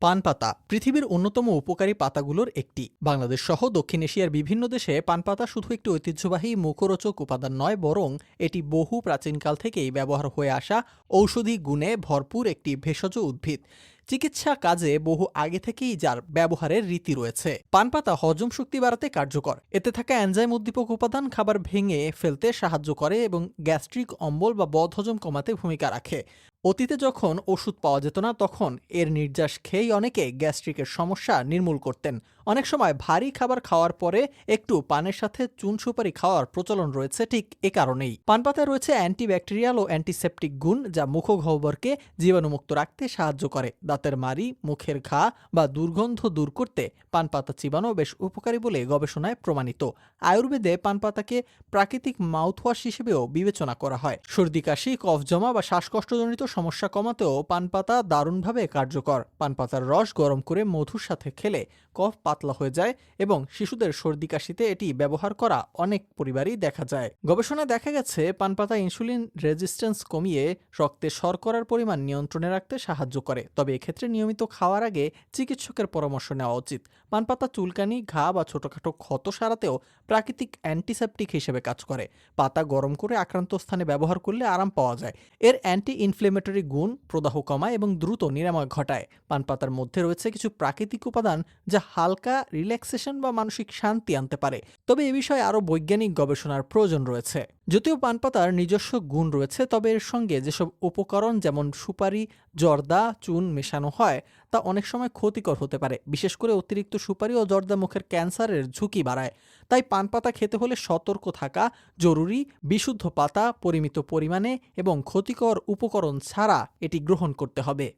পান পাতা পৃথিবীর অন্যতম উপকারী পাতাগুলোর একটি। বাংলাদেশ সহ দক্ষিণ এশিয়ার বিভিন্ন দেশে পান পাতা শুধু একটি ঐতিহ্যবাহী মুখরোচক উপাদান নয়, বরং এটি বহু প্রাচীনকাল থেকেই ব্যবহার হয়ে আসা ঔষধি গুণে ভরপুর একটি ভেষজ উদ্ভিদ। চিকিৎসা কাজে বহু আগে থেকেই যার ব্যবহারের রীতি রয়েছে। পান পাতা হজম শক্তি বাড়াতে কার্যকর। এতে থাকা এনজাইম উদ্দীপক উপাদান খাবার ভেঙে ফেলতে সাহায্য করে এবং গ্যাস্ট্রিক অম্বল বা বদহজম কমাতে ভূমিকা রাখে। অতীতে যখন ওষুধ পাওয়া যেত না, তখন এর নির্যাস খেয়েই অনেকে গ্যাস্ট্রিকের সমস্যা নির্মূল করতেন। অনেক সময় ভারী খাবার খাওয়ার পরে একটু পানের সাথে চুন সুপারি খাওয়ার প্রচলন রয়েছে ঠিক এ কারণেই। পান পাতায় রয়েছে অ্যান্টিব্যাকটেরিয়াল ও অ্যান্টিসেপটিক গুণ, যা মুখগহ্বরকে জীবাণুমুক্ত রাখতে সাহায্য করে। দাঁতের মাড়ি, মুখের ঘা বা দুর্গন্ধ দূর করতে পান পাতা চিবানো বেশ উপকারী বলে গবেষণায় প্রমাণিত। আয়ুর্বেদে পান পাতাকে প্রাকৃতিক মাউথওয়াশ হিসেবেও বিবেচনা করা হয়। সর্দি কাশি, কফ জমা বা শ্বাসকষ্টজনিত সমস্যা কমাতেও পান পাতা দারুণভাবে কার্যকর। পান পাতার রস গরম করে মধুর সাথে খেলে কফ পাতলা হয়ে যায় এবং শিশুদের সর্দি কাশিতে এটি ব্যবহার করা অনেক পরিবারই দেখা যায়। গবেষণায় দেখা গেছে পান পাতা ইনসুলিন রেজিস্ট্যান্স কমিয়ে রক্তে শর্করার পরিমাণ নিয়ন্ত্রণে রাখতে সাহায্য করে। তবে এক্ষেত্রে নিয়মিত খাওয়ার আগে চিকিৎসকের পরামর্শ নেওয়া উচিত। পান পাতা চুলকানি, ঘা বা ছোটখাটো ক্ষত সারাতেও প্রাকৃতিক অ্যান্টিসেপটিক হিসেবে কাজ করে। পাতা গরম করে আক্রান্ত স্থানে ব্যবহার করলে আরাম পাওয়া যায়। এর অ্যান্টি ইনফ্লেমেটরি গুণ প্রদাহ কমায় এবং দ্রুত নিরাময় ঘটায়। পান পাতার মধ্যে রয়েছে কিছু প্রাকৃতিক উপাদান যা হালকা রিল্যাক্সেশন বা মানসিক শান্তি আনতে পারে। তবে এ বিষয়ে আরও বৈজ্ঞানিক গবেষণার প্রয়োজন রয়েছে। যদিও পান পাতার নিজস্ব গুণ রয়েছে, তবে এর সঙ্গে যেসব উপকরণ যেমন সুপারি, জর্দা, চুন মেশানো হয় তা অনেক সময় ক্ষতিকর হতে পারে। বিশেষ করে অতিরিক্ত সুপারি ও জর্দা মুখের ক্যান্সারের ঝুঁকি বাড়ায়। তাই পান পাতা খেতে হলে সতর্ক থাকা জরুরি। বিশুদ্ধ পাতা, পরিমিত পরিমাণে এবং ক্ষতিকর উপকরণ ছাড়া এটি গ্রহণ করতে হবে।